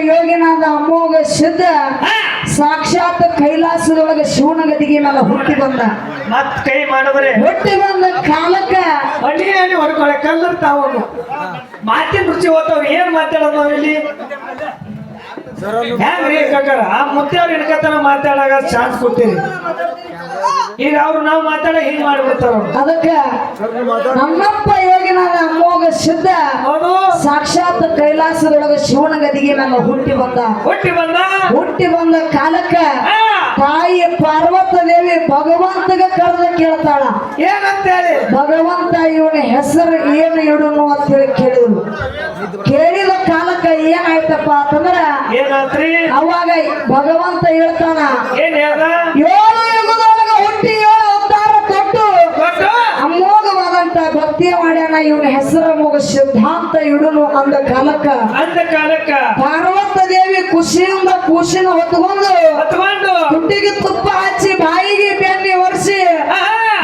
ಯೋಗಿನಾದ ಅಮೋಘ ಸಿದ್ಧ ಸಾಕ್ಷಾತ್ ಕೈಲಾಸದೊಳಗೆ ಶಿವನ ಗದಿಗೆ ಮೇಲೆ ಹುಟ್ಟಿ ಬಂದ. ಮತ್ ಕೈ ಮಾಡಿದ್ರೆ ಹುಟ್ಟಿ ಬಂದ ಕಾಲಕ್ಕ ಹಳ್ಳಿ ಹೊಡ್ಕೊಳೆ ಕಲ್ಲರ್ ತಾವು ಮಾತಿನ ರುಚಿ ಹೋಗ್ತಾವ. ಏನ್ ಮಾತಾಡೋದು ಇಲ್ಲಿ ಹೆಂಗ್ರಿ ಕಾಕಾರ ಆ ಮುತ್ತೆಯವ್ರು ಹಿಡ್ಕತನ ಮಾತಾಡಾಗ ಚಾನ್ಸ್ ಕೊಡ್ತೀರಿ. ಈಗ ಅವ್ರು ನಾವು ಮಾತಾಡ ಹಿಂಗ್ ಮಾಡ್ಬಿಡ್ತಾರ. ಅದಕ್ಕ ನಮ್ಮಪ್ಪ ಯೋಗಿನಾದ ಅಮೋಘ ಸಿದ್ಧ ಸಾಕ್ಷಾತ್ ಕೈಲಾಸದೊಳಗೆ ಶಿವನ ಗದಿಗೆ ಮೇಲೆ ಹುಟ್ಟಿ ಬಂದ ಕಾಲಕ್ಕ ತಾಯಿ ಪಾರ್ವತ ದೇವಿ ಭಗವಂತಗ ಕರೆದ ಕೇಳ್ತಾಳ, ಏನಂತೇಳಿ ಭಗವಂತ ಇವನ ಹೆಸರು ಏನು ಇಡುನು ಅಂತ ಹೇಳಿ ಕೇಳಿದ್ರು. ಕೇಳಿದ ಕಾಲಕ್ಕ ಏನಾಯ್ತಪ್ಪ ಅಂತಂದ್ರ ಅವಾಗ ಭಗವಂತ ಹೇಳ್ತಾನ, ಏನ್ ಹೇಳ್ದ? 7 ಯುಗದೊಳಗ ಹುಟ್ಟಿ 7 ಅವತಾರ ಕೊಟ್ಟು ಅಮೋಘವಾದಂತ ಭಕ್ತಿ ಮಾಡ್ಯಾನ, ಇವನ ಹೆಸರು ಅಮೋಘ ಸಿದ್ಧಾಂತ ಇಡುನು ಅಂದ ಕಾಲಕ್ಕ ಪಾರ್ವತ ದೇವಿ ಖುಷಿಯಿಂದ ಕೂಸಿನ ಹೊತ್ಕೊಂಡು ತುಟ್ಟಿಗೆ ತುಪ್ಪ ಹಚ್ಚಿ ಬಾಯಿಗೆ ಬೆಣ್ಣೆ ಒರೆಸಿ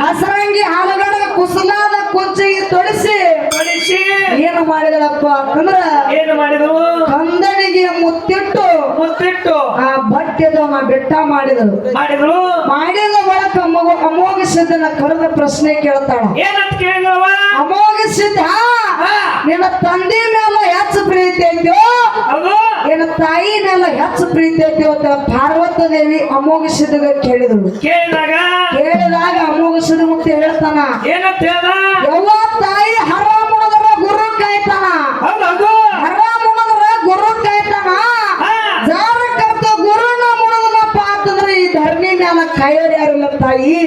ಹಸರಂಗಿ ಹಾಲುಗಡ ಕುಸಲಾದ ಕುಂಚಿಗೆ ತೊಡಿಸಿ ಏನು ಮಾಡಿದಳಪ್ಪ ಅಂತಂದ್ರ ಕಂದನಿಗೆ ಮುತ್ತಿಟ್ಟು ಆ ಬಟ್ಟೆದವನ ಬೆಟ್ಟ ಮಾಡಿದಳು. ಮಾಡಿದ ಬಳಕ ಅಮೋಘ ಸಿದ್ಧನ ಕರೆದ ಪ್ರಶ್ನೆ ಕೇಳ್ತಾಳ, ಅಮೋಘ ಸಿದ್ಧ ನಿನ್ನ ತಂದೆ ಮೇಲೆ ಹೆಚ್ಚು ಪ್ರೀತಿ ಐತೋ ನಿನ್ನ ತಾಯಿ ಮೇಲೆ ಹೆಚ್ಚು ಪ್ರೀತಿ ಐತಿ ಅಂತ ಪಾರ್ವತ ದೇವಿ ಅಮೋಘ ಸಿದ್ಧಗ ಕೇಳಿದಳು. ಕೇಳಿದಾಗ ಅಮೋಘ ಸಿದ್ಧ ಮುತ್ತಿ ಹೇಳ್ತಾನ, ಯವ್ವ ತಾಯಿ ಹರಾಮುಣದ್ರ ಗುರು ಕಾಯ್ತಾನ, ಹರಾಮುಣದ್ರ ಗುರು ಕಾಯ್ತಾನ, ಜಾರ ಕರ್ತ ಗುರುನ ಮುಣದನಪ್ಪ ಅಂತಂದ್ರೆ ಈ ಧರ್ಮಿ ಮೇಲೆ ಕಾಯೋರು ಯಾರಿಲ್ಲ ತಾಯಿ,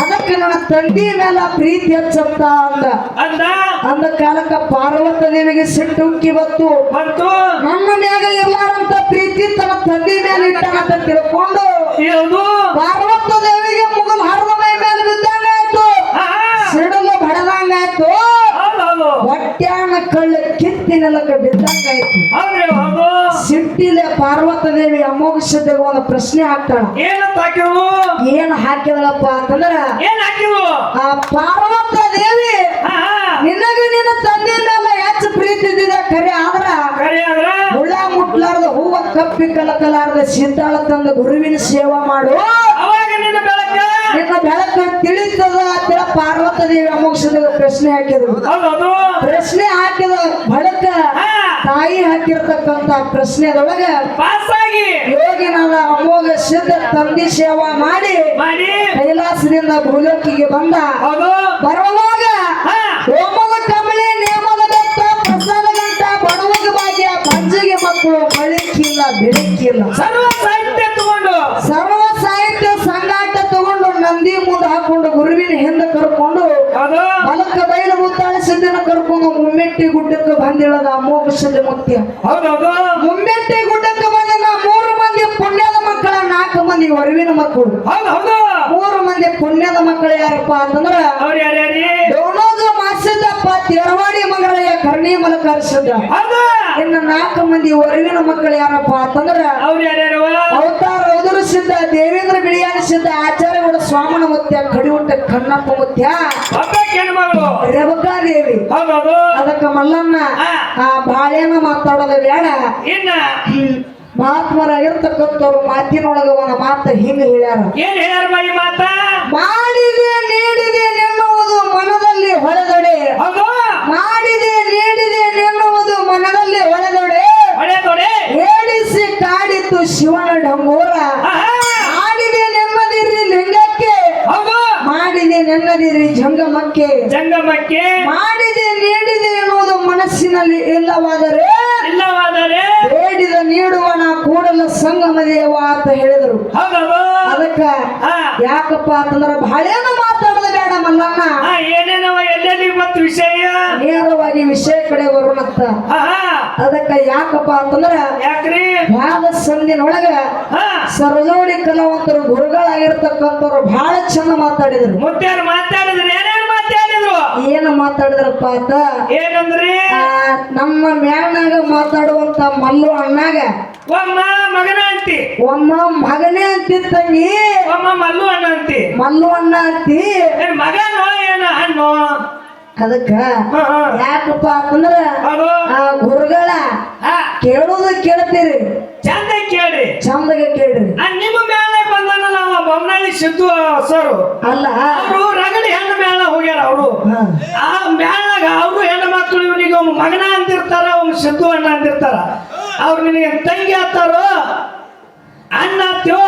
ಅದಕ್ಕೆ ನನ್ನ ತಂದೆ ಮೇಲೆ ಪ್ರೀತಿ ಹೆಚ್ಚತ್ತ ಅಂದ ಕಾಲಕ್ಕ ಪಾರ್ವತ ದೇವಿಗೆ ಸಿಟ್ಟು ಉಕ್ಕಿ ಬತ್ತು. ನನ್ನ ಮ್ಯಾಗ ಇರ್ಲಾರಂತ ಪ್ರೀತಿ ತನ್ನ ತಂದೆ ಮೇಲೆ ಇಟ್ಟನಂತ ತಿಳ್ಕೊಂಡು ಪಾರ್ವತ ದೇವಿಗೆ ಮುಗಲ್ ಹರದ ಮೈ ಮೇಲೆ ಬಿದ್ದಂಗಾಯ್ತು, ಸಿಡಲು ಬಡದಂಗಾಯ್ತು, ಹೊಟ್ಯಾನ ಕಳ್ಳ ಕಿತ್ತಿನೆಲಕ ಬಿದ್ದಂಗಾಯ್ತು. ಸಿಟ್ಟಿಲೆ ಪಾರ್ವತ ದೇವಿ ಅಮೋಘ ಸಿದ್ಧಗೆ ಒಂದು ಪ್ರಶ್ನೆ ಹಾಕ್ತಾಳ. ಏನ್ ಹಾಕಿದಳಪ್ಪ ಅಂತಂದ್ರ ಆ ಪಾರ್ವತ ದೇವಿ ನಿನಗೆ ನಿನ್ನ ತಂದೆ ಮೇಲೆ ಹೆಚ್ಚು ಪ್ರೀತಿ ಇದ್ದಿದೆ ಖರೆ ಆದ್ರ ಹುಳ ಮುಟ್ಲಾರ್ದ ಹೂವ ಕಪ್ಪಿ ಕಲಕಲಾರ್ದ ಸಿದ್ದಾಳ ತಂದ ಗುರುವಿನ ಸೇವಾ ಮಾಡು, ನಿನ್ನ ಬೆಳಕ ತಿಳಿತದ ಅಂತ ಪಾರ್ವತ ದೇವಿ ಅಮೋಘ ಸಿದ್ಧಗೆ ಪ್ರಶ್ನೆ ಹಾಕಿದ್ರು. ಪ್ರಶ್ನೆ ಹಾಕಿದ ಬಳಿಕ ತಾಯಿ ಹಾಕಿರ್ತಕ್ಕಂತ ಪ್ರಶ್ನೆದೊಳಗ ಯೋಗಿನಾದ ಅಮೋಘ ಸಿದ್ಧ ತಂದೆ ಸೇವಾ ಮಾಡಿ ಕೈಲಾಸದಿಂದ ಭೂಲೋಕಿಗೆ ಬಂದ. ಬರುವಾಗ ಹೋಮದ ಕಮಳಿ ನೇಮದ ಬೆತ್ತ ಪ್ರಸಾದ ಗಂಟ ಬಡವಗ ಭಾಗ್ಯ ಪಂಜಿಗೆ ಮಕ್ಕಳು ಮಳಿಕಿಲ್ಲ ಬೆಳಕಿಲ್ಲ ಸರ್ವ ಸಾಹಿತ್ಯ ಸಂಗಾಟ ತಗೊಂಡು ನಂದಿ ಮುಂದೆ ಹಾಕೊಂಡು ಗುರುವಿನ ಹಿಂದೆ ಕರ್ಕೊಂಡು ಬಲಕ್ಕ ಬಯಲು ಮುತ್ತಾಳ ಸಿದ್ಧನ ಕರ್ಕೊಂಡು ಮುಮ್ಮೆಟ್ಟಿ ಗುಡ್ಡಕ್ಕೆ ಬಂದಿಳದ ಅಮೋಘ ಸಿದ್ಧ ಮುತ್ಯ. ಮುಮ್ಮೆಟ್ಟಿ ಗುಡ್ಡಕ್ಕೆ ಬಂದ 3 ಮಂದಿ ಪುಣ್ಯದ ಮಕ್ಕಳ 4 ಮಂದಿ ಹೊರವಿನ ಮಕ್ಕಳು. 3 ಮಂದಿ ಪುಣ್ಯದ ಮಕ್ಕಳು ಯಾರಪ್ಪ ಅಂತಂದ್ರ ಡೋಣೋಜ ಮಾಸಿದ್ದಪ್ಪ ತೇರವಾಡಿ ಮಗಳಯ್ಯ ಕರ್ಣಿ ಮಲಕಾರ ಸಿದ್ಧ. ಇನ್ನು 4 ಮಂದಿ ಹೊರವಿನ ಮಕ್ಕಳು ಯಾರಪ್ಪ ಅಂತಂದ್ರ ಅವತಾರ ಉದುರು ಸಿದ್ಧ, ದೇವೇಂದ್ರ ಬಿಳಿಯಾನ ಸಿದ್ಧ, ಆಚಾರ್ಯಗೌಡ ಸ್ವಾಮನ ಮುತ್ಯ, ಕಡಿಯುಂಟ ಕಣ್ಣಪ್ಪ ಮುತ್ಯ, ರೇವಕಾದೇವಿ. ಅದಕ್ಕ ಮಲ್ಲನ್ನ ಆ ಬಾಳೆನ ಮಾತಾಡೋದು ಬೇಡ, ಮಹಾತ್ಮರಾಗಿರ್ತಕ್ಕಂಥವ್ರು ಮಾತಿನೊಳಗ ಒಂದು ಮಾತ ಹಿಂಗ ಹೇಳ್ಯಾರ. ಮಾಡಿದೆ ನೀಡಿದೆ ನೆನ್ನುವುದು ಮನದಲ್ಲಿ ಹೊಳೆದೊಡೆ, ಮಾಡಿದೆ ನೀಡಿದೆ ನೆನ್ನುವುದು ಮನದಲ್ಲಿ ಹೊಳೆದೊಡೆ, ಹೇಳಿಸಿ ಕಾಡಿತು ಶಿವನ ಡಂಗೂರ, ಮಾಡಿದೆ ನೆಮ್ಮದಿರಿ ಲಿಂಗಕ್ಕೆ, ಮಾಡಿದೆ ನೆಮ್ಮದಿರಿ ಜಂಗಮಕ್ಕೆ, ಮಾಡಿದೆ ನೀಡಿದೆ ಎನ್ನುವುದು ಮನಸ್ಸಿನಲ್ಲಿ ಇಲ್ಲವಾದರೆ ಬೇಡಿದ ನೀಡುವನ ಕೂಡಲ ಸಂಗಮ ದೇವ ಅಂತ ಹೇಳಿದರು. ಅದಕ್ಕ ಯಾಕಪ್ಪ ಅಂತಂದ್ರ ಬಹಳೇನು ಮಾತಾಡೋದು ಬೇಡ ಮಲ್ಲಣ್ಣ, ನೇರವಾಗಿ ವಿಷಯ ಕಡೆ ಬರೋಣಂತ. ಅದಕ್ಕ ಯಾಕಪ್ಪ ಅಂತಂದ್ರ ಭಾಳ ಸಂದಿನೊಳಗ ಸರಜೋಡಿ ಕಲಾವಂತರು ಗುರುಗಳಾಗಿರ್ತಕ್ಕಂಥವ್ರು ಬಹಳ ಚಂದ ಮಾತಾಡಿದ್ರು. ಏನು ಮಾತಾಡಿದ್ರಪ್ಪ ಅಂತ ಏನಂದ್ರಿ? ನಮ್ಮ ಮ್ಯಾಲ್ನಾಗ ಮಾತಾಡುವಂತ ಮಲ್ಲು ಅಣ್ಣಾಗ ಒಮ್ಮ ಮಗನ ಅಂತಿ, ಒಮ್ಮ ಮಗನೇ ಅಂತಿತ್ತಂಗಿ, ಒಮ್ಮ ಮಲ್ಲು ಅಣ್ಣ ಅಂತಿ, ಮಲ್ಲು ಅಣ್ಣ ಅಂತಿ. ಮಗನೋ ಏನ ಹಣ್ಣು ಅದಕ್ಕ ಹಾ, ಹಾ. ಯಾಕಪ್ಪ ಅಂತಂದ್ರ ಹೌದು ಆ ಗುರುಗಳ ಹಾ, ಕೇಳೋದು ಕೇಳ್ತೀರಿ, ಚಂದ ಕೇಳ್ರಿ ಚಂದಗೆ ಕೇಳ್ರಿ. ನಿಮ್ಮ ಮೇಲೆ ಬಂದಾನ ನಾವು ಬೊಮ್ಮನಹಳ್ಳಿ ಸಿದ್ದು ಸರ್ ಅಲ್ಲ ಅವರು ರಗಡಿ ಹೆಣ್ಣು ಮೇಳ ಹೋಗ್ಯಾರ ಅವರು ಹಾ. ಆ ಮೇಳಾಗ ಅವರು ಹೆಣ್ಣು ಮಕ್ಕಳು ಇವನಿಗೆ ಒಮ್ಮೆ ಮಗನ ಅಂತಿರ್ತಾರ ಒಮ್ಮೆ ಸಿದ್ದು ಅಣ್ಣ ಅಂತಿರ್ತಾರ. ಅವ್ರು ನಿನಗೆ ತಂಗಿ ಆಗ್ತಾರೋ ಅಣ್ಣ ಆಗ್ತೀವೋ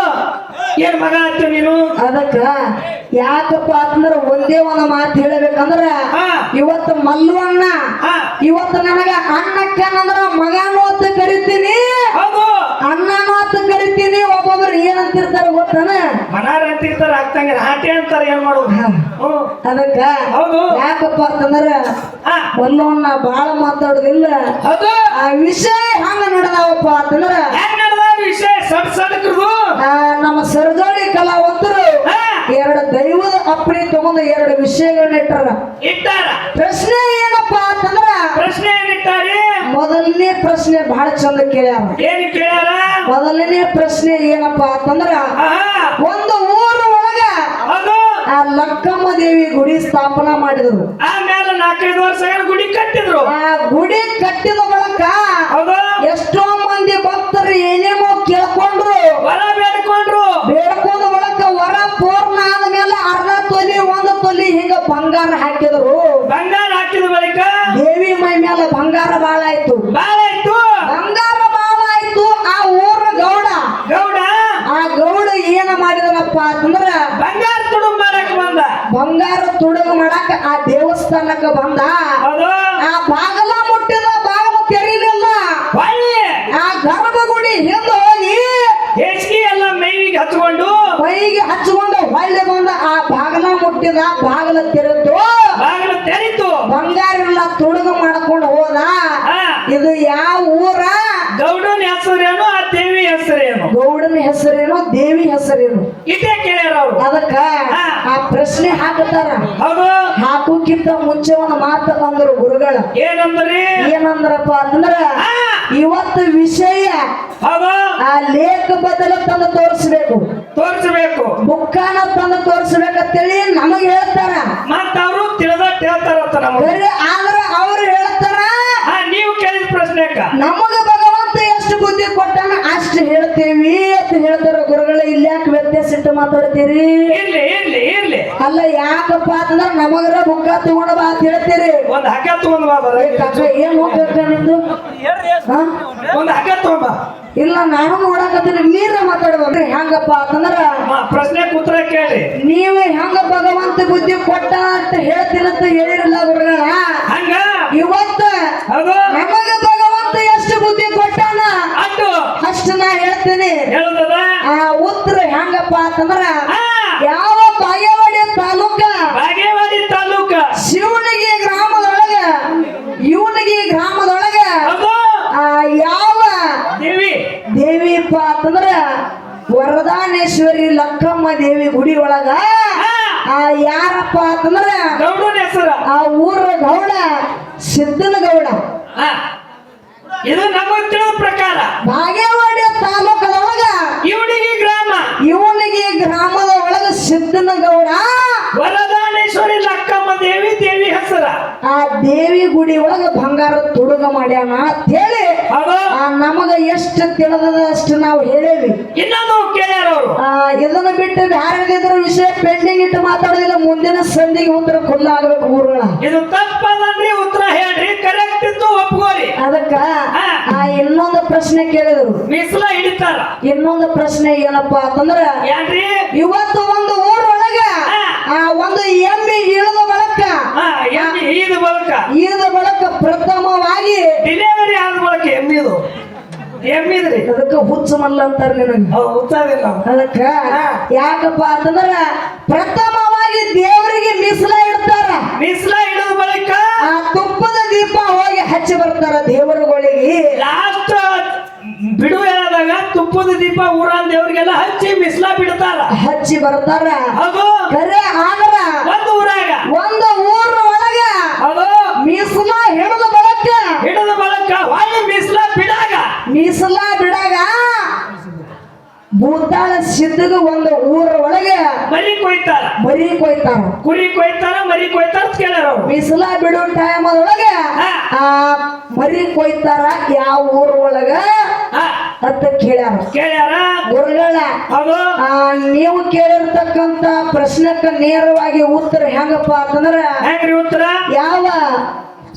ಏನ್ ಮಗ ಆಗ್ತೀವ ನೀನು? ಅದಕ್ಕ ಯಾಕಪ್ಪ ಅಂತಂದ್ರ ಒಂದೇ ಒಂದು ಮಾತು ಹೇಳಬೇಕಂದ್ರ ಹಾ. ಇವತ್ತು ಮಲ್ಲವಣ್ಣ ಹಾ, ಇವತ್ತು ನನಗ ಅಣ್ಣಕ್ಕೇನಂದ್ರ ಮಗನೂ ಅಂತ ಕರಿತೀನಿ, ಹೌದು ಅಣ್ಣನೂ ಅಂತ ಕರಿತೀನಿ. ಒಬ್ಬೊಬ್ರು ಏನಂತಿರ್ತಾರ ಗೊತ್ತಾನ? ಮನಾರ ಅಂತಿರ್ತಾರ ಆಗ್ತಂಗ ಹಾಟೆ ಅಂತಾರ ಏನ್ ಮಾಡೋದು? ಹ್ಮ್. ಅದಕ್ಕ ಹೌದು ಯಾಕಪ್ಪ ಅಂತಂದ್ರ ಹಾ, ಮಲ್ಲವಣ್ಣ ಬಾಳ ಮಾತಾಡುದಿಲ್ಲ. ಹೌದು ಆ ವಿಷಯ ಹಂಗ ನಡೆದಾವಪ್ಪ ಅಂತಂದ್ರ ಹೆಂಗ್ ನಡೆದ ವಿಷಯ ಸಡ್ಕರ್ದು ನಮ್ಮ ಸರ್ಜೋಳಿ ಕಲಾವಂತರು ಎರಡು ದೈವದ ಅಪ್ಪಣೆ ತಗೊಂಡು ಎರಡು ವಿಷಯಗಳನ್ನ ಇಟ್ಟಾರ. ಪ್ರಶ್ನೆ ಏನಪ್ಪ ಅಂತಂದ್ರ ಪ್ರಶ್ನೆ ಏನಿಟ್ಟಾರಿ? ಮೊದಲನೇ ಪ್ರಶ್ನೆ ಬಹಳ ಚಂದ ಕೇಳ್ಯಾರ. ಏನ್ ಕೇಳ್ಯಾರ? ಮೊದಲನೇ ಪ್ರಶ್ನೆ ಏನಪ್ಪ ಅಂತಂದ್ರ ಆಹಾ, ಒಂದು ಊರ ಒಳಗ ಹೌದು ಆ ಲಕ್ಕಮ್ಮ ದೇವಿ ಗುಡಿ ಸ್ಥಾಪನಾ ಮಾಡಿದ್ರು. ಆಮೇಲೆ 4-5 ವರ್ಷ ಗುಡಿ ಕಟ್ಟಿದ್ರು. ಆ ಗುಡಿ ಕಟ್ಟಿದ ಬಳಕ ಹೌದು ಎಷ್ಟೋ ಮಂದಿ ಭಕ್ತರು ಏನೇನೋ ಕೇಳ್ಕೊಂಡ್ರು, ವರ ಬೇಡ್ಕೊಂಡ್ರು. ಬೇಡ್ಕೊಂಡ ಬಳಕ ವರ ಪೂರ್ಣ ಆದ್ಮೇಲೆ ಅರ್ಧ ತೊಲಿ ಒಂದು ತೊಲಿ ಹಿಂಗ ಬಂಗಾರ ಹಾಕಿದ್ರು. ಬಂಗಾರ ಹಾಕಿದ ಬಳಿಕ ದೇವಿ ಮೈ ಮೇಲೆ ಬಂಗಾರ ಬಾಳ ಆಯ್ತು, ಬಾಳ ಇತ್ತು. ಬಂಗಾರ ಬಾಳ ಆಯ್ತು. ಆ ಊರ ಗೌಡ ಗೌಡ ಆ ಗೌಡ ಏನ ಮಾಡಿದನಪ್ಪ ಅಂತಂದ್ರ ಬಂಗಾರ ತುಡು ಮಾಡಕ್ ಬಂದ. ಬಂಗಾರ ತುಡುಗ ಮಾಡಾಕ ಆ ದೇವಸ್ಥಾನಕ್ಕ ಬಂದ. ಹೌದು ಆ ಬಾಗಲ ಮುಟ್ಟಿದ, ಬಾಗಲ ತೆರೀಲಿಲ್ಲ. ಹೊಳ್ಳಿ ಆ ಗರ್ಭಗುಡಿ ಹಿಂದ ಹೋಗಿ ಹೆಚ್ಚಿಗೆ ಎಲ್ಲ ಮೈವಿಗೆ ಹಚ್ಕೊಂಡು ಮೈಗೆ ಹಚ್ಕೊಂಡು ಹೊಳ್ಳಿ ಬಂದ. ಆ ಬಾಗಲ ಮುಟ್ಟಿದ, ಬಾಗಲ ತೆರೆದು ಬಾಗಿಲು ತೆರೀತು. ಬಂಗಾರ ಎಲ್ಲ ತುಡುಗ ಮಾಡ್ಕೊಂಡು ಹೋದ. ಹಾ, ಇದು ಯಾವ ಊರ? ಗೌಡನ ಹೆಸರೇನು ಆ ದೇವಿ ಹೆಸರೇನು? ಗೌಡನ ಹೆಸರೇನು, ದೇವಿ ಹೆಸರೇನು? ಇದೇ ಕೇಳ್ಯಾರ ಅವ್ರು. ಅದಕ್ಕ ಆ ಪ್ರಶ್ನೆ ಹಾಕತಾರ. ಹೌದು ಹಾಕೋಕ್ಕಿಂತ ಮುಂಚೆ ಒಂದು ಮಾತು ಅಂದ್ರು ಗುರುಗಳ. ಏನಂದ್ರಿ? ಏನಂದ್ರಪ್ಪ ಅಂತಂದ್ರ ಹಾ, ಇವತ್ತು ವಿಷಯ ಹೌದು ಆ ಲೇಖ ಬದಲ ತಂದು ತೋರಿಸ್ಬೇಕು, ತೋರಿಸಬೇಕು. ಬುಕ್ಕಾನ ತಂದು ತೋರಿಸ್ಬೇಕಂತೇಳಿ ನಮಗ್ ಹೇಳ್ತಾರ. ಮತ್ತ ಅವರು ತಿಳಿದಟ್ಟು ಹೇಳ್ತಾರಂತ ನಮಗೆ. ಬರೀ ಆದ್ರ ಅವ್ರು ಹೇಳ್ತಾರ ಹಾ, ನೀವು ಕೇಳಿದ ಪ್ರಶ್ನೆಕ್ಕ ನಮಗ ಭಗವಂತ ಎಷ್ಟು ಬುದ್ಧಿ ಕೊಟ್ಟಾನ ಅಷ್ಟು ಹೇಳ್ತೇವಿ ಅಂತ ಹೇಳ್ತಾರ ಗುರುಗಳ. ಇಲ್ಯಾಕೆ ವ್ಯತ್ಯಾಸ ಇಟ್ಟು ಮಾತಾಡ್ತೀರಿ? ಇರ್ಲಿ ಇರ್ಲಿ ಇರ್ಲಿ, ಅಲ್ಲ ಯಾಕಪ್ಪ ಅಂತಂದ್ರ ನಮಗರ ಬುಕ್ಕ ತಗೊಂಡ ಬಾ ಅಂತ ಹೇಳ್ತೀರಿ. ಒಂದ್ ಹಗ್ಗ ತಗೊಂಡ್ ಬಾ ಬರ. ಏನ್ ಹೋಗ್ಬೇಕ ನಿಂದು? ಹಾ? ಒಂದ್ ಹಗ್ಗ ತಗೊಂಡ್ ಬಾ. ಇಲ್ಲ ನಾನು ನೋಡಕತ್ತೀನಿ, ನೀರ ಮಾತಾಡ್ಬೇಕ್ರಿ. ಹೆಂಗಪ್ಪ ಅಂತಂದ್ರ ಪ್ರಶ್ನೆ ಉತ್ತರ ಕೇಳಿ. ನೀವು ಹೆಂಗ ಭಗವಂತ ಬುದ್ಧಿ ಕೊಟ್ಟ ಅಂತ ಹೇಳ್ತೀರಂತ ಹೇಳಿರಲ್ಲ ಗುರುಗಳ. ಹಂಗ ಇವತ್ತ ಹೌದು ನಮಗ ಭಗವಂತ ಎಷ್ಟು ಬುದ್ಧಿ ಕೊಟ್ಟಾನ ಅಟ್ಟು ಅಷ್ಟು ನಾ ಹೇಳ್ತೀನಿ. ಹೇಳುದದ. ಆ ಉತ್ತರ ಹೆಂಗಪ್ಪ ಅಂತಂದ್ರ ಹಾ, ಯಾವ ಬಾಗೇವಾಡಿ ತಾಲೂಕ ಬಾಗೇವಾಡಿ ತಾಲೂಕ ಶಿವನಗಿ ಗ್ರಾಮದೊಳಗ ಹೌದು ಆ ಯಾವ ದೇವಿ ದೇವಿಪ್ಪ ಅಂತಂದ್ರ ವರದಾನೇಶ್ವರಿ ಲಕ್ಕಮ್ಮ ದೇವಿ ಗುಡಿ ಒಳಗ ಹಾ, ಆ ಯಾರಪ್ಪ ಅಂತಂದ್ರ ಗೌಡನ ಹೆಸರು. ಆ ಊರ ಗೌಡ ಸಿದ್ದನ ಗೌಡ. ಹಾ, ಇದು ನಮಗ್ ತಿಳಿದ ಪ್ರಕಾರ ಬಾಗೇವಾಡಿ ತಾಲೂಕದೊಳಗ ಇವನಿಗೆ ಗ್ರಾಮದ ಒಳಗ ಸಿದ್ದನ ಗೌಡ ವರದಾನೇಶ್ವರಿ ಲಕ್ಕಮ್ಮ ದೇವಿ ಹೆಸರ. ಆ ದೇವಿ ಗುಡಿ ಒಳಗ ಬಂಗಾರ ತುಡುಗ ಮಾಡ್ಯಾನ ಅಂತ ಹೇಳಿ ಹೌದು ನಮಗ ಎಷ್ಟು ತಿಳಿದದ ಅಷ್ಟು ನಾವು ಹೇಳೇವಿ. ಇನ್ನೊಂದು ಕೇಳ್ಯಾರ ಅವರು. ಇದನ್ನ ಬಿಟ್ಟು ಯಾರಿದ್ರ ವಿಷಯ ಪೆಂಡಿಂಗ್ ಇಟ್ಟು ಮಾತಾಡೋದಿಲ್ಲ. ಮುಂದಿನ ಸಂಧಿಗೆ ಉತ್ತರ ಖುಲ್ಲ ಆಗ್ಬೇಕು ಊರುಗಳ. ಇದು ತಪ್ಪದನ್ರಿ, ಉತ್ತರ ಹೇಳ್ರಿ. ಕರೆಕ್ಟ್ ಇತ್ತು ಒಪ್ಕೋರಿ. ಅದಕ್ಕ ಹಾ. ಇನ್ನೊಂದು ಪ್ರಶ್ನೆ ಕೇಳಿದ್ರು. ಮೀಸಲ ಹಿಡಿತಾರ. ಇನ್ನೊಂದು ಪ್ರಶ್ನೆ ಏನಪ್ಪಾ ಅಂತಂದ್ರ ಏನ್ರಿ? ಇವತ್ತು ಒಂದು ಊರೊಳಗ ಹಾ. ಒಂದು ಎಮ್ಮೆ ಇಳಿದ ಬಳಕ ಹಾ, ಇಳಿದ ಬಳಕ ಪ್ರಥಮವಾಗಿ ಡಿಲಿವರಿ ಆದ ಬಳಕ ಎಮ್ಮಿದ್ರಿ. ಅದಕ್ಕ ಹುಚ್ಚ ಮಲ್ಲ ಅಂತಾರ ನಿನಗೆ. ಹುಚ್ಚಾದಿಲ್ಲ. ಅದಕ್ಕ ಯಾಕಪ್ಪ ಅಂತಂದ್ರ ಪ್ರಥಮವಾಗಿ ದೇವರಿಗೆ ಮೀಸಲ ಇಡ್ತಾರ. ಮೀಸಲ ಹಿಡಿದ ಬಳಿಕ ಆ ತುಪ್ಪದ ದೀಪ ಹೋಗಿ ಹಚ್ಚಿ ಬರ್ತಾರ ದೇವರುಗಳಿಗೆ. ಲಾಸ್ಟ್ ಬಿಡು ಹೇಳದಾಗ ತುಪ್ಪದ ದೀಪ ಊರಾನ್ ದೇವ್ರಿಗೆಲ್ಲ ಹಚ್ಚಿ ಮೀಸಲ ಬಿಡ್ತಾರ, ಹಚ್ಚಿ ಬರ್ತಾರ. ಅದು ಕರೆ ಆದ್ರ ಒಂದು ಊರಾಗ ಒಂದು ಊರ ಒಳಗ ಅದು ಮೀಸಲ ಹಿಡಿದ ಹೊಳ್ಳಿ ಮೀಸಲ ಬಿಡಾಗ ಮೀಸಲ ಬಿಡಾಗ ಭೂತಾಳ ಸಿದ್ಧಗ ಒಂದು ಊರ ಒಳಗೆ ಮರಿ ಕೊಯ್ತಾರ ಮರಿ ಕೊಯ್ತಾರ ಕುರಿ ಕೊಯ್ತಾರ ಮರಿ ಕೊಯ್ತಾರ ಅಂತ ಕೇಳ್ಯಾರ ಅವ್ರು. ಬಿಸಿಲ ಬಿಡೋ ಟೈಮ್ ಒಳಗೆ ಹಾ. ಆ ಮರಿ ಕೊಯ್ತಾರ ಯಾವ ಊರ ಒಳಗ ಹಾ, ಅಂತ ಕೇಳ್ಯಾರ ಕೇಳ್ಯಾರ ಗುರುಗಳ ಹೌದು ನೀವು ಕೇಳಿರ್ತಕ್ಕಂತ ಪ್ರಶ್ನೆಕ್ಕ ನೇರವಾಗಿ ಉತ್ತರ ಹೆಂಗಪ್ಪ ಅಂತಂದ್ರ ಹೆಂಗ್ರಿ ಉತ್ತರ ಯಾವ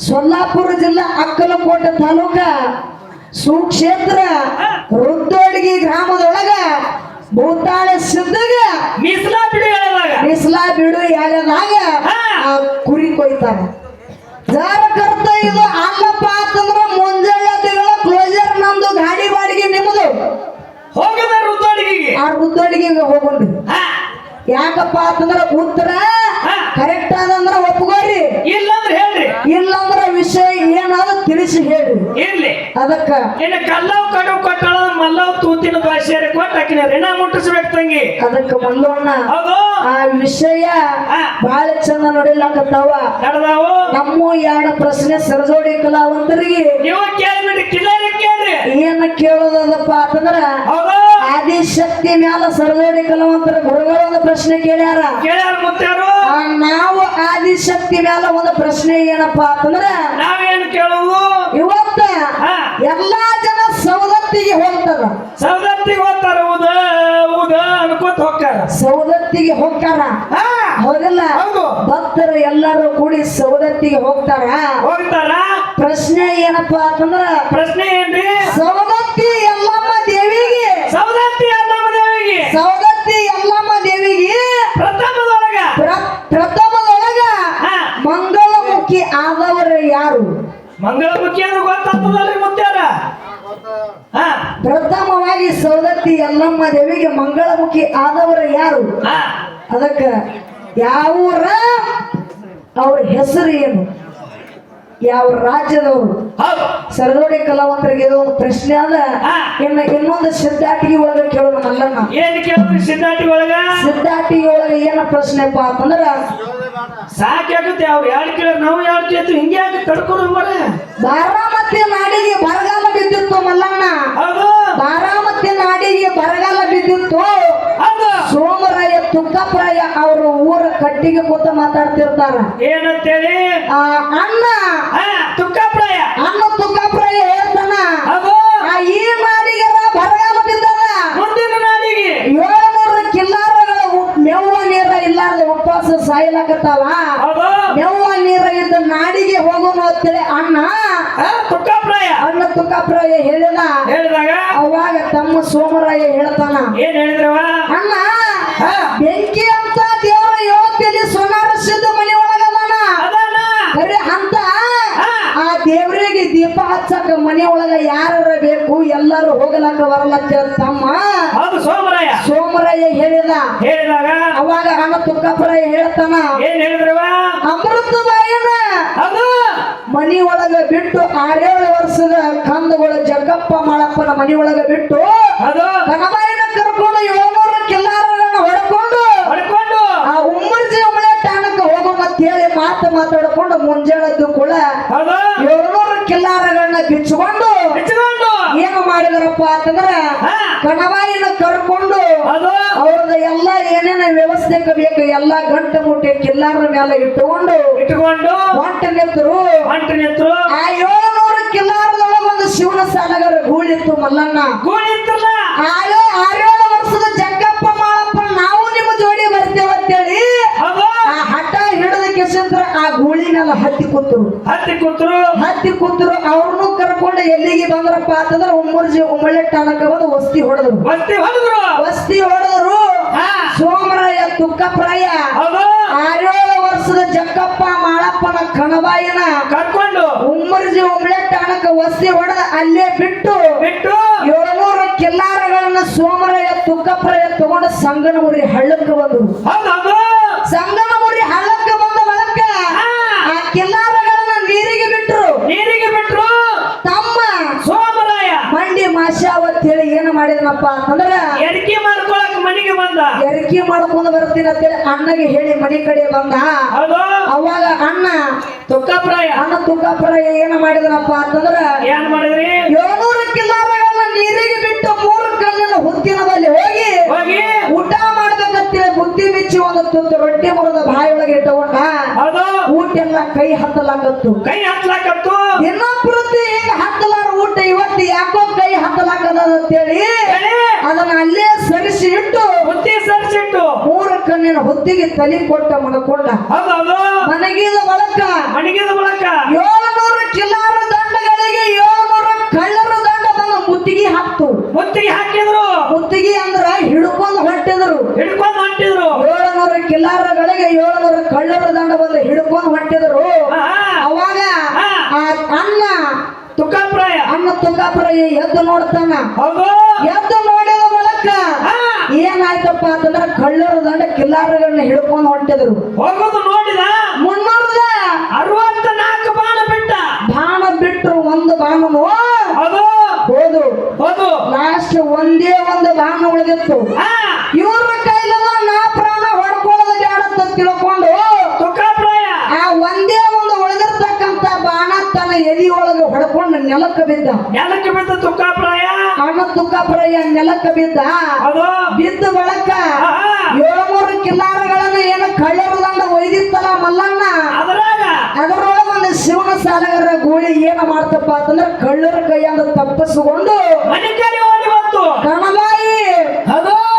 ಸೊಲ್ಲಾಪುರ ಜಿಲ್ಲಾ ಅಕ್ಕಲಕೋಟೆ ತಾಲೂಕ ಸುಕ್ಷೇತ್ರ ರುದ್ದೋಡ್ಗಿ ಗ್ರಾಮದೊಳಗ ಭೂತಾಳ ಸಿದ್ಧಗ ಮೀಸಲಾ ಬಿಡಿ ಹೇಳಿದಾಗ ಬಿಸ್ಲಾ ಬಿಡು ಎಳೆದಾಗ ಆ ಕುರಿ ಕೊಯ್ತಾರ ಜಾರ ಕರ್ತ ಇದು ಅಲ್ಲಪ್ಪ ಅಂತಂದ್ರ ಮುಂಜಾನೆ ಕ್ಲೋಸರ್ ನಂದು ಗಾಡಿ ಬಾಡಿಗೆ ನಿಮ್ಮದು ಹೋಗದ ರುದ್ದೋಡಿಗೆ ಆ ರುದ್ದೋಡಿಗೆ ಹೋಗೊಂಡು ಯಾಕಪ್ಪ ಅಂತಂದ್ರ ಉತ್ತರ ಕರೆಕ್ಟ್ ಆದಂದ್ರ ಒಪ್ಕೋರಿ ಇಲ್ಲಂದ್ರೆ ಹೇಳ್ರಿ ಇಲ್ಲಂದ್ರ ವಿಷಯ ಏನಾದ್ರು ತಿಳಿಸಿ ಹೇಳಿ ಇರ್ಲಿ ಅದಕ್ಕ ಇನ್ನು ಕಲ್ಲವ್ ಕಡು ಕೊಟ್ಟಳ ಮಲ್ಲವ್ ತೂತಿನ ಭಾಷೆಯರಿ ಕೊಟ್ಟು ಹಾಕಿನ ಋಣ ಮುಟ್ಟಿಸ್ಬೇಕು ತಂಗಿ ಅದಕ್ಕ ಮಲ್ಲೋಣ ಹೌದು ಆ ವಿಷಯ ಬಹಳ ಚಂದ ನೋಡಿಲ್ಲಕತ್ತಾವ ನಡೆದಾವು ನಮ್ಮ ಎರಡು ಪ್ರಶ್ನೆ ಸರಜೋಡಿ ಕಲಾವಂತರಿಗೆ ನೀವು ಕೇಳ್ಬಿಡಿ ಕಿಲ್ಲರಿ ಕೇಳ್ರಿ ಏನ ಕೇಳೋದಪ್ಪ ಅಂತಂದ್ರ ಹೌದು ಆದಿಶಕ್ತಿ ಮ್ಯಾಲ ಸರಜೋಡಿ ಕಲಾವಂತರ ಗುರುಗಳ ಒಂದು ಪ್ರಶ್ನೆ ಕೇಳ್ಯಾರ ಕೇಳ್ಯಾರ ಮುತ್ತಾರು ನಾವು ಆದಿಶಕ್ತಿ ಮ್ಯಾಲ ಒಂದು ಪ್ರಶ್ನೆ ಏನಪ್ಪಾ ಅಂತಂದ್ರ ನಾವೇನು ಕೇಳುವು ಇವತ್ತ ಎಲ್ಲಾ ಜನ ಸವದತ್ತಿಗೆ ಹೋಗ್ತಾರ ಸವದತ್ತಿಗೆ ಹೋಗ್ತಾರ ಉದ ಉದ ಅನ್ಕೋತ ಹೋಗ್ತಾರ ಸವದತ್ತಿಗೆ ಹೋಗ್ತಾರ ಹೌದಿಲ್ಲ ಹೌದು. ಭಕ್ತರು ಎಲ್ಲರೂ ಕೂಡಿ ಸವದತ್ತಿಗೆ ಹೋಗ್ತಾರ ಹೋಗ್ತಾರ ಪ್ರಶ್ನೆ ಏನಪ್ಪಾ ಅಂತಂದ್ರ ಪ್ರಶ್ನೆ ಏನ್ರಿ ಸವದತ್ತಿ ಎಲ್ಲಮ್ಮ ದೇವಿಗೆ ಸವದತ್ತಿ ಅಲ್ಲಮ್ಮ ದೇವಿಗೆ ಸವದತ್ತಿ ಎಲ್ಲಮ್ಮ ದೇವಿಗೆ ಪ್ರಥಮದೊಳಗ ಪ್ರಥಮದೊಳಗ ಮಂಗಳಮುಖಿ ಆದವರು ಯಾರು ಮಂಗಳಮುಖಿ ಅಂದ್ರೆ ಗೊತ್ತಾಗ್ತದಲ್ರಿ ಮುತ್ಯಾರ ಪ್ರಥಮವಾಗಿ ಸವದತ್ತಿ ಎಲ್ಲಮ್ಮ ದೇವಿಗೆ ಮಂಗಳಮುಖಿ ಆದವರು ಯಾರು ಅದಕ್ಕ ಯಾವ ಊರ ಅವ್ರ ಹೆಸರು ಏನು ಯಾವ ರಾಜ್ಯದವರು ಹೌದು ಸರದೋಡಿ ಕಲಾವಂತರಿಗೆ ಇದು ಒಂದು ಪ್ರಶ್ನೆ ಅದ ಇನ್ನೊಂದು ಸಿದ್ಧಾಟಿಗೆ ಒಳಗ ಕೇಳೋಣ ಮಲ್ಲಣ್ಣ ಏನ್ ಕೇಳಿದ್ರಿ ಸಿದ್ಧಾಟಿ ಒಳಗ ಸಿದ್ಧಾಟಿಗೆ ಒಳಗ ಏನ ಪ್ರಶ್ನೆಪ್ಪ ಅಂತಂದ್ರ ಸಾಕಾಗುತ್ತೆ ಅವ್ರು ಯಾರು ಕೇಳ ನಾವು ಯಾರು ಕೇಳ್ತೀವಿ ಹಿಂಗೆ ಯಾಕೆ ಕಡ್ಕೊಂಡು ಮರ ಬಾರಾಮತಿ ನಾಡಿಗೆ ಬರಗಾಲ ಬಿದ್ದಿತ್ತು ಮಲ್ಲಣ್ಣ ಹೌದು ಬಾರಾಮತಿ ನಾಡಿಗೆ ಬರಗಾಲ ಬಿದ್ದಿತ್ತು ಹೌದು ಸೋಮರಾಯ ತುಕ್ಕಪ್ರಾಯ ಅವರು ಊರ ಕಟ್ಟಿಗೆ ಕೂತ ಮಾತಾಡ್ತಿರ್ತಾರ ಏನಂತೇಳಿ ಅಣ್ಣ ತುಕ್ಕಪ್ರಾಯ ಅಣ್ಣ ತುಕ್ಕಪ್ರಾಯ ಹೇಳ್ತಾನ ಹೌದು ಈ ನಾಡಿಗೆ ಬರಗಾಲ ಬಿದ್ದದ ಮುಂದಿನ ನಾಡಿಗೆ 700 ಕಿಲ್ಲಾರಗಳ ಮೆವ್ವ ನೀರ ಇಲ್ಲಾರ್ದ ಉಪವಾಸ ಸಾಯ್ಲಾಕತ್ತಾವ ಹೌದು ಮೆವ್ವ ನೀರ ಇದ್ದ ನಾಡಿಗೆ ಹೋಗೋಣ ಅಂತೇಳಿ ಅಣ್ಣ ತುಕ್ಕಪ್ರಾಯ ಅಣ್ಣ ತುಕ್ಕಪ್ರಾಯ ಹೇಳಿದಾಗ ಅವಾಗ ತಮ್ಮ ಸೋಮರಾಯ ಹೇಳ್ತಾನ ಏನ್ ಹೇಳಿದ್ರವ ಅಣ್ಣ ಬೆಂಕಿ ಅಂತ ದೇವರ ಯೋಗ್ಯದಲ್ಲಿ ಸೋನಾರ ಸಿದ್ಧ ಮನೆ ಒಳಗದಾನ ಅದಾನ ಬರೀ ಅಂತ ಆ ದೇವರಿಗೆ ದೀಪ ಹಚ್ಚಕ ಮನೆ ಒಳಗ ಯಾರ ಬೇಕು ಎಲ್ಲರೂ ಹೋಗಲಕ್ಕ ಬರಲಕ್ಕ ತಮ್ಮ ಹೌದು ಸೋಮರಾಯ ಹೇಳಿದಾಗ ಅವಾಗ ಅಣ್ಣ ತುಕ್ಕಪ್ರಾಯ ಹೇಳ್ತಾನ ಏನ್ ಹೇಳಿದ್ರವ ಅಮೃತ ಬಾಯನ ಅದು ಮನಿ ಒಳಗ ಬಿಟ್ಟು 6-7 ವರ್ಷದ ಕಂದಗಳ ಜಗ್ಗಪ್ಪ ಮಾಳಪ್ಪನ ಮನಿ ಒಳಗ ಬಿಟ್ಟು ಅದು ಕನಬಾಯಿನ ಕರ್ಕೊಂಡು 700 ಕಿಲ್ಲಾರಗಳನ್ನ ಹೊಡ್ಕೊಂಡು ಆ ಉಮ್ಮರ್ಜಿ ಉಮಳೆ ಠಾಣಕ್ಕೆ ಹೋಗೋ ಅಂತ ಹೇಳಿ ಮಾತಾಡ್ಕೊಂಡು ಮುಂಜಾನದ್ದು ಕೂಡ 700 ಕಿಲ್ಲಾರಗಳನ್ನ ಬಿಚ್ಚಿಕೊಂಡು ಏನು ಮಾಡಿದ್ರಪ್ಪ ಅಂತಂದ್ರ ಕನಬಾಯಿನ ಕರ್ಕೊಂಡು ಅವ್ರದ ಎಲ್ಲ ಏನೇನ ವ್ಯವಸ್ಥೆಗೆ ಬೇಕು ಎಲ್ಲಾ ಗಂಟು ಮುಟ್ಟೆ ಕಿಲ್ಲಾರ ಮೇಲೆ ಇಟ್ಟುಕೊಂಡು ಹೊಂಟ ನಿಂತರು ಆ 700 ಕಿಲ್ಲಾರದೊಳಗ ಒಂದು ಶಿವನ ಸಾಲಗಾರ ಗೂಳಿತ್ತು ಮಲ್ಲಣ್ಣ 6-7 ವರ್ಷದ ಜಗ್ಗಪ್ಪ ಮಾಳಪ್ಪ ನಾವು ನಿಮ್ಮ ಜೋಡಿ ಬರ್ತೇವೆ ಅಂತೇಳಿ ಆ ಹಠ ಹಿಡಿದ ಕೆಸಂದ್ರ ಆ ಗೂಳಿ ಮೇಲೆ ಹತ್ತಿ ಕೂತರು ಅವ್ರನ್ನು ಕರ್ಕೊಂಡು ಎಲ್ಲಿಗೆ ಬಂದ್ರಪ್ಪ ಅಂತಂದ್ರ ಉಮ್ಮಳ್ಳಿ ಠಾಣಕ್ಕೆ ಬಂದು ವಸ್ತಿ ಹೊಡೆದ್ರು ಸೋಮರಾಯ ತುಕ್ಕಪ್ರಾಯ 6-7 ವರ್ಷದ ಜಗ್ಗಪ್ಪ ಮಾಳಪ್ಪನ ಕಣಬಾಯಿನ ಕರ್ಕೊಂಡು ಉಮ್ಮರ್ಜಿ ಉಮ್ಮಳೆ ಠಾಣಕ್ಕೆ ವಸ್ತಿ ಹೊಡೆದ ಅಲ್ಲೇ ಬಿಟ್ಟು 700 ಕಿಲ್ಲಾರಗಳನ್ನ ಸೋಮರಾಯ ತುಕ್ಕಪ್ರಾಯ ತಗೊಂಡು ಸಂಗನಮುರಿ ಹಳ್ಳಕ್ಕೆ ಬಂದ್ರು ಸಂಗನಮುರಿ ಹಳ್ಳಕ್ಕೆ ಬಂದ ಬಳಕ ಆ ಕಿಲ್ಲಾರಗಳನ್ನ ನೀರಿಗೆ ಬಿಟ್ರು ತಮ್ಮ ಸೋಮರಾಯ ಮಂಡಿ ಮಾಶಾವ ಅಂತ ಹೇಳಿ ಏನು ಮಾಡಿದನಪ್ಪ ಅಂತಂದ್ರ ಎರಿಕೆ ಮಾಡ್ಕೊಳಕ್ ಮನೆಗೆ ಬಂದ ಎರಿಕೆ ಮಾಡ್ಕೊಂಡು ಬರ್ತೀನಿ ಅಂತೇಳಿ ಅಣ್ಣಗೆ ಹೇಳಿ ಮನೆ ಕಡೆ ಬಂದ ಅವಾಗ ಅಣ್ಣ ತುಕ್ಕಪ್ರಾಯ ಏನು ಮಾಡಿದನಪ್ಪ ಅಂತಂದ್ರ ಏನ್ ಮಾಡಿದ್ರಿ 700 ಕಿಲ್ಲಾರಗಳನ್ನ ನೀರಿಗೆ ಬಿಟ್ಟು 3 ಕಲ್ಲಿನ ಹುತ್ತಿನ ಬಲ್ಲಿ ಹೋಗಿ ಹತ್ತಲಾಗತ್ತು. ಕೈ ಹತ್ಲಾಕತ್ತು. ದಿನಪ್ರತಿ ಹಿಂಗ ಹತ್ತಲಾರ ಊಟ ಇವತ್ತು ಯಾಕೋ ಕೈ ಹತ್ತಲಾಗದ ಅಂತೇಳಿ ಅದನ್ನ ಅಲ್ಲೇ ಸರಿಸಿ ಇಟ್ಟು ಬುದ್ಧಿ ಸರಿಸಿಟ್ಟು 3 ಕಣ್ಣಿನ ಹೊತ್ತಿಗೆ ತಲೆ ಕೊಟ್ಟ ಮನಕೊಂಡ. ಹೌದೌದು. ಮನಗಿದ ಬಳಕ ಮಣಿಗಿದ ಬಳಕ 700 ಕಿಲಾರ ದಂಡಗಳಿಗೆ 700 ಕಳ್ಳರ ದಂಡ ಬಂದು ಮುತ್ತಿಗೆ ಹಾಕ್ತು. ಮುತ್ತಿಗೆ ಹಾಕಿದ್ರು. ಮುತ್ತಿಗೆ ಅಂದ್ರ ಹಿಡ್ಕೊಂಡು ಹೊಟ್ಟಿದ್ರು. ಹಿಡ್ಕೊಂಡು ಹೊಂಟಿದ್ರು. 700 ಕಿಲಾರಗಳಿಗೆ 700 ಕಳ್ಳರ ದಂಡ ಬಂದು ಹಿಡ್ಕೊಂಡು ಹೊಟ್ಟಿದ್ರು. ಅವಾಗ ಆ ಅಣ್ಣ ತುಕಾಪ್ರಾಯ ತುಕಾಪುರಯ್ಯ ಎದ್ದು ನೋಡ್ತಾನ. ಹೌದು. ಎದ್ದು ನೋಡಿದ ಬಳಕ ಏನಾಯ್ತಪ್ಪ ಅಂತಂದ್ರ ಕಳ್ಳರ ದಂಡ ಕಿಲ್ಲಾರಗಳನ್ನ ಹಿಡ್ಕೊಂಡು ಹೊಂಟಿದ್ರು. ಹೋಗೋದು ನೋಡಿದ 364 ಬಾಣ ಬಿಟ್ಟ. ಬಾಣ ಬಿಟ್ರು. ಒಂದು ಬಾಣನು ಅದು ಹೋದು ಹೋದು. ಲಾಸ್ಟ್ ಒಂದೇ ಒಂದು ಬಾಣ ಉಳಿದಿತ್ತು. ಇವ್ರ ಕೈಲಲ್ಲ ನಾ ಪ್ರಾಣ ಹೊಡ್ಕೊಳ್ಳೋದು ಬೇಡ ಅಂತ ತಿಳ್ಕೊಂಡು ತುಕಾಪ್ರಾಯ ಆ ಒಂದೇ ಒಂದು ಉಳಿದಿರ್ತಕ್ಕಂತ ಬಾಣ ತನ್ನ ಎದಿ ಒಳಗೆ ಹೊಡ್ಕೊಂಡು ನೆಲಕ್ಕೆ ಬಿದ್ದ. ನೆಲಕ್ಕೆ ಬಿದ್ದ ತುಕಾಪ್ರಾಯ ಅಣ್ಣ ತುಕಾಪುರಯ್ಯ ನೆಲಕ್ಕೆ ಬಿದ್ದ. ಅದು ಬಿದ್ದ ಬಳಕ 700 ಕಿಲ್ಲಾರಗಳನ್ನ ಏನು ಕಳ್ಳರ ದಂಡ ಒಯ್ದಿತ್ತಲ್ಲ ಮಲ್ಲಣ್ಣ, ಅದರೊಳಗೆ ಒಂದು ಶಿವನ ಸಾಲಗಾರ ಗೋಳಿ ಏನ ಮಾಡ್ತಪ್ಪ ಅಂತಂದ್ರೆ ಕಳ್ಳರ ಕೈಯಿಂದ ತಪ್ಪಿಸಿಕೊಂಡು ಕಣಬಾಯಿ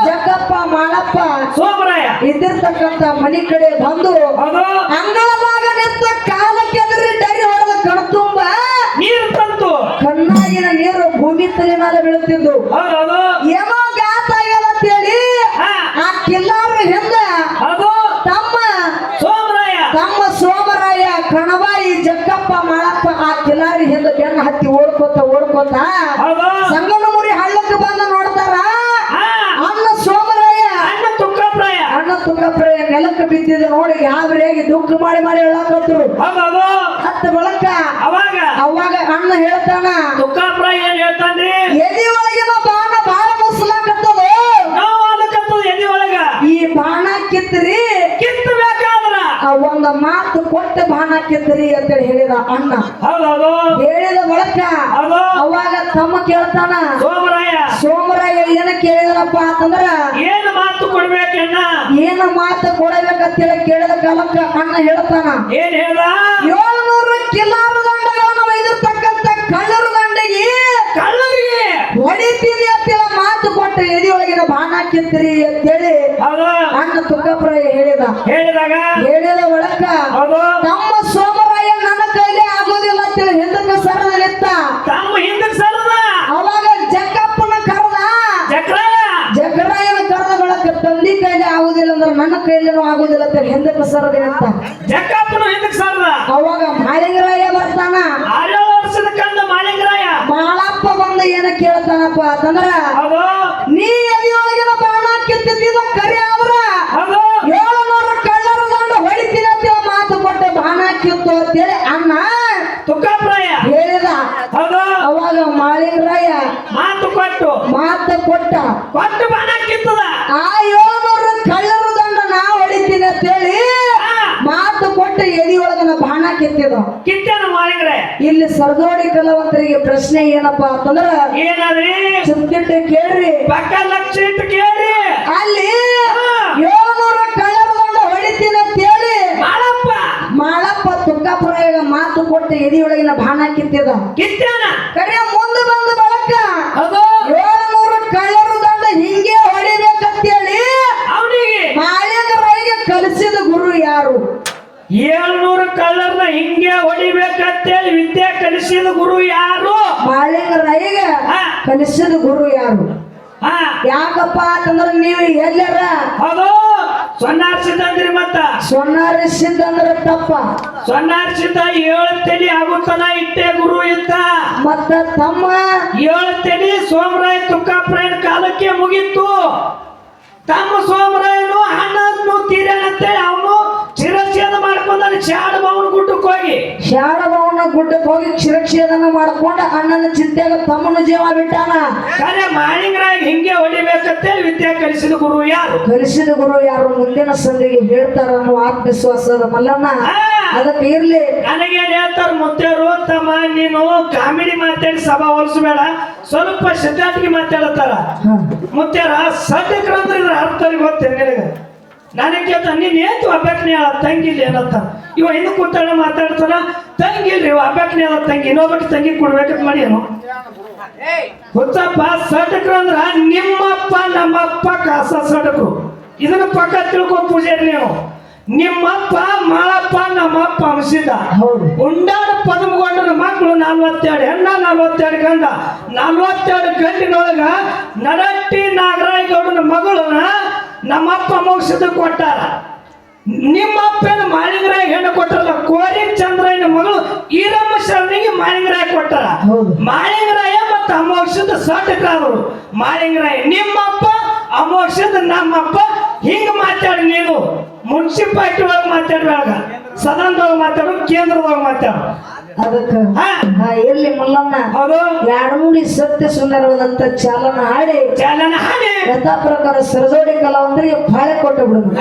ಜಗ್ಗಪ್ಪ ಮಾಳಪ್ಪ ಸೋಮರಾಯ ಇದ್ದಿರ್ತಕ್ಕಂತ ಮನಿ ಕಡೆ ಬಂದು ಅಂಗಳದಾಗ ನಿಂತ ಕಾಲಕ್ಕೆ ಡರಿ ಹೊಡೆದ ಕಣ್ತುಂಬ ನೀರು ತಂತು. ಕಣ್ಣಾಗಿನ ನೀರು ಭೂಮಿ ತಲೆ ಮೇಲೆ ಬೀಳುತ್ತಿದ್ದು. ಏನೋ ಗಾತ ಆಗ್ಯದ ಅಂತೇಳಿ ಆ ಕಿಲ್ಲಾರ ಹಿಂದ ತಮ್ಮ ಸೋಮರಾಯ ಕಣಬಾಯಿ ಜಗ್ಗಪ್ಪ ಮಾಳಪ್ಪ ಆ ಕಿಲಾರಿ ಹಿಂದ ಬೆನ್ನ ಹತ್ತಿ ಓಡ್ಕೋತ ಸಂಗನಮುರಿ ಹಳ್ಳಕ್ಕೆ ಬಂದ ನೋಡ್ತಾರ. ಅಣ್ಣ ಸೋಮರಾಯ ಅಣ್ಣ ತುಕಾಪ್ರಾಯ ನೆಲಕ್ಕೆ ಬಿದ್ದಿದೆ ನೋಡಿ ಯಾವ್ರೇಗಿ ದುಃಖ ಮಾಡಿ ಹೇಳಕತ್ರು. ಹತ್ತ ಬಳಕ ಅವಾಗ ಅಣ್ಣ ಹೇಳ್ತಾನ ತುಕಾಪ್ರಾಯ ಏನ್ ಹೇಳ್ತಾನ್ರಿ? ಎದಿ ಒಳಗಿನ ಬಾಣ ಬಾಳ ಮುಸ್ಲಾಕತ್ತದ. ಎದಿ ಒಳಗ ಈ ಬಾಣ ಕಿತ್ರಿ ಕಿತ್ತಬೇಕಾದ್ರ ಒಂದ ಮಾತು ಕೊಟ್ಟು ಬಾಣ ಕಿತ್ರಿ ಅಂತೇಳಿ ಹೇಳಿದ ಅಣ್ಣ. ಹೇಳಿದ ಬಳಕ ಅವಾಗ ತಮ್ಮ ಕೇಳ್ತಾನ ಸೋಮರಾಯ ಏನ ಕೇಳಿದ್ರಪ್ಪ ಅಂತಂದ್ರ ಏನು ಮಾತು ಕೊಡ್ಬೇಕಣ್ಣ, ಏನು ಮಾತು ಕೊಡಬೇಕಂತೇಳಿ ಕೇಳಿದ ಕಾಲಕ್ಕ ಅಣ್ಣ ಹೇಳ್ತಾನ ಏನ್ ಹೇಳ್ದ? 700 ಕಿಲಾರ ದಂಡಗಳನ್ನು ಒಯ್ದಿರ್ತಕ್ಕಂತ ಕಳ್ಳರ ದಂಡಿಗೆ ಹೊಡಿತೀನಿ ಅಂತೇಳಿ ಮಾತು ಕೊಟ್ಟ ಎದಿ ಒಳಗಿನ ಬಾಣ ಕಿತ್ರಿ ಅಂತೇಳಿ ಅಣ್ಣ ತುಕಾಪುರಯ್ಯ ಹೇಳಿದ ಒಳಕ ತಮ್ಮ ಸೋಮರಾಯ ನನ್ನ ಕೈಲಿ ಆಗೋದಿಲ್ಲ ಅಂತೇಳಿ ಹಿಂದಕ್ಕೆ ಸರದ ನಿಂತ. ಅವಾಗ ಜಗ್ಗಪ್ಪನ ಕರೆದ ಜಗ್ಗರಾಯನ ಕರೆದ ಬಳಕ ತಂದಿ ಕೈಲಿ ಆಗುದಿಲ್ಲ ಅಂದ್ರೆ ನನ್ನ ಕೈಲೇನೂ ಆಗುದಿಲ್ಲ ಅಂತ ಹಿಂದಕ್ಕೆ ಸರದ ನಿಂತ. ಜಗ್ಗಪ್ಪನು ಹಿಂದಕ್ಕೆ ಸರದ. ಅವಾಗ ಮಾಳಿಂಗರಾಯ ಬರ್ತಾನ. ಮಾಳಪ್ಪ ಬಂದು ಏನ ಕೇಳ್ತಾನಪ್ಪ ಅಂತಂದ್ರ ನೀ ಎದಿಯೊಳಗಿನ ಬಾಣ ಕಿತ್ತಿದ್ದ ಕರಿ ಆದ್ರ 700 ಕಳ್ಳರ ದಂಡ ಹೊಡಿತೀನಿ ಅಂತ ಮಾತು ಕೊಟ್ಟೆ ಬಾಣ ಕಿತ್ತು ಅಂತೇಳಿ ಅಣ್ಣ ತುಕಾಪ್ರಾಯ ಹೇಳಿದ. ಅವಾಗ ಮಾಳಿಂಗರಾಯ ಮಾತು ಕೊಟ್ಟ ಬಾಣ ಕಿತ್ತದ. ಆ 700 ಕಳ್ಳರ ದಂಡ ನಾ ಹೊಡಿತೀನಿ ಅಂತೇಳಿ ಮಾತು ಕೊಟ್ಟ ಎದಿಯೊಳಗನ ಬಾಣ ಕಿತ್ತಿದ. ಇಲ್ಲಿ ಸರ್ದೋಡಿ ಕಲಾವಂತರಿಗೆ ಪ್ರಶ್ನೆ ಏನಪ್ಪಾ ಅಂತಂದ್ರ ಏನಾದ್ರಿ ಚಿಂತಿಟ್ಟು ಕೇಳ್ರಿ, ಪಕ್ಕ ಲಕ್ಷ ಇಟ್ಟು ಕೇಳ್ರಿ. ಅಲ್ಲಿ 700 ಕಳ್ಳರ ದಂಡ ಹೊಡಿತೀನಿ ಅಂತೇಳಿ ಮಾಳಪ್ಪ ತುಕಾಪುರಯ್ಯ ಮಾತು ಕೊಟ್ಟ ಎದಿಯೊಳಗಿನ ಬಾಣ ಕಿತ್ತಿದ. ಕರೆ ಮುಂದೆ ಬಂದ ಬಳಕ 700 ಕಳ್ಳರ ದಂಡ ಹಿಂಗೆ ಹೊಡಿಬೇಕಂತೇಳಿ ಅವನಿಗೆ ಮಾಳಿಂಗರಾಯಿಗೆ ಕಲಿಸಿದ ಗುರು ಯಾರು? 700 ಕಳ್ಳರ್ನ ಹಿಂಗೆ ಹೊಡಿಬೇಕಂತೇಳಿ ವಿದ್ಯೆ ಕಲಿಸಿದ ಗುರು ಯಾರು? ಮಾಳಿಂಗರಾಯಿಗೆ ಕಲಿಸಿದ ಗುರು ಯಾರು? ಯಾಕಪ್ಪ ಅಂತಂದ್ರ ನೀವು ಎಲ್ಲರ ಸೊನ್ನಾರಿಸಿದ್ರಿ ಮತ್ತ ಸೊನ್ನಾರಿಸಿದಂದ್ರ ತಪ್ಪ. ಸೊನ್ನಾರಿಸಿದ 7 ತಲೆ ಆಗುತ್ತಾನ ಇಟ್ಟೆ ಗುರು ಇದ್ದ. ಮತ್ತ ತಮ್ಮ 7 ತಲೆ ಸೋಮರಾಯ ತುಕಾಪ್ರಾಯನ ಕಾಲಕ್ಕೆ ಮುಗಿತ್ತು. ತಮ್ಮ ಸೋಮರಾಯನು ಅಣ್ಣನು ತೀರೇನಂತೇಳಿ ಅವನು ಶಿರಚ್ಛೇದ ಮಾಡ್ಕೊಂಡ ಶಾಡಭವನ ಗುಡ್ಡಕ್ಕೆ ಹೋಗಿ ಶಿರಚ್ಛೇದನ ಮಾಡ್ಕೊಂಡು ಅಣ್ಣನ ಚಿಂತೆಗ ತಮ್ಮನ ಜೀವ ಬಿಟ್ಟಾನ. ಮಾಳಿಂಗರಾಯ ಹಿಂಗೆ ಹೊಡಿಬೇಕಂತೇಳಿ ವಿದ್ಯೆ ಕಲಿಸಿದ ಗುರು ಯಾರು? ಮುಂದಿನ ಸಂದಿಗೆ ಹೇಳ್ತಾರ ಅನ್ನೋ ಆತ್ಮವಿಶ್ವಾಸದ ಮಲ್ಲಣ್ಣ. ಅದಕ್ಕೆ ಇರ್ಲಿ ನನಗೇನ್ ಹೇಳ್ತಾರ ಮುತ್ತೇರು, ತಮ್ಮ ನೀನು ಕಾಮಿಡಿ ಮಾತಾಡಿ ಸಭಾ ಹೊಲಿಸಬೇಡ, ಸ್ವಲ್ಪ ಸಿದ್ಧಾಂತಿಗೆ ಮಾತಾಡತಾರ ಮುತ್ತೇರ. ಸದ್ಯಕ್ರಂದ್ರೆ ಇದ್ರ ಅರ್ಥ ಗೊತ್ತೇನೆ ನಿನಗ? ನನಗೆ ಕೇಳ್ತಾನ ನೀನ್ ಏತು ಅಭ್ಯಾಸನೇ ತಂಗಿಲ್ಲ ಏನಂತ ಇವ ಹಿಂದೆ ಕೂತಾಳ ಮಾತಾಡ್ತಾನ ತಂಗಿಲ್ರಿ ಇವ ಅಭ್ಯಾಸನೇ ತಂಗಿ ಇನ್ನೊಬ್ಬಕ್ಕೆ ತಂಗಿ ಕೊಡ್ಬೇಕಂತ ಮಾಡಿ ಏನು ಗೊತ್ತಪ್ಪ ಸಟಕ್ರು ಅಂದ್ರ ನಿಮ್ಮಪ್ಪ ನಮ್ಮಪ್ಪ ಕಾಸ ಸಟಕ್ರು ಇದನ್ನ ಪಕ್ಕ ತಿಳ್ಕೊ ಪೂಜಾರಿ ನೀವು ನಿಮ್ಮಪ್ಪ ಮಾಳಪ್ಪ ನಮ್ಮಪ್ಪ ಅಂಶಿದ ಹೌದು ಉಂಡಾಡ ಪದಮಗೊಂಡನ ಮಕ್ಕಳು 42 ಹೆಣ್ಣ 42 ಗಂಡ 42 ಗಂಡಿನೊಳಗ ನಡಟ್ಟಿ ನಾಗರಾಯ ಗೌಡನ ಮಗಳನ್ನ ನಮ್ಮಪ್ಪ ಮುಗಿಸಿದ ಕೊಟ್ಟಾರ ನಿಮ್ಮಪ್ಪನ ಮಾಳಿಂಗರಾಯ ಹೆಣ್ಣು ಕೊಟ್ಟಾರಲ್ಲ ಕೋರಿ ಚಂದ್ರಯ್ಯನ ಮಗಳು ಈರಮ್ಮ ಶರಣಿಗೆ ಮಾಳಿಂಗರಾಯ ಕೊಟ್ಟಾರ ಹೌದು. ಮಾಳಿಂಗರಾಯ ಮತ್ತು ಅಮೋಕ್ಷದ ಸಾಟಕಾರರು ಮಾಳಿಂಗರಾಯ ನಿಮ್ಮಪ್ಪ ಅಮೋಕ್ಷದ ನಮ್ಮಪ್ಪ ಹಿಂಗ ಮಾತಾಡಿ ನೀನು ಮುನ್ಸಿಪಾಲಿಟಿ ಒಳಗೆ ಮಾತಾಡುವಾಗ ಸದನದೊಳಗೆ ಮಾತಾಡು ಕೇಂದ್ರದೊಳಗೆ ಮಾತಾಡು ಅದಕ್ಕ ಹಾ. ಎಲ್ಲಿ ಮಲ್ಲಣ್ಣ ಹೌದು ಎರಡ್ಮೂಡಿ ಸತ್ಯ ಸುಂದರವಾದಂತ ಚಾಲನ ಹಾಡಿ ಚಾಲನ ಹಾಡಿ ಯಥಾ ಪ್ರಕಾರ ಸರಜೋಡಿ ಕಲಾವಂದರಿಗೆ ಬಾಳೆ ಕೊಟ್ಟು ಬಿಡುದು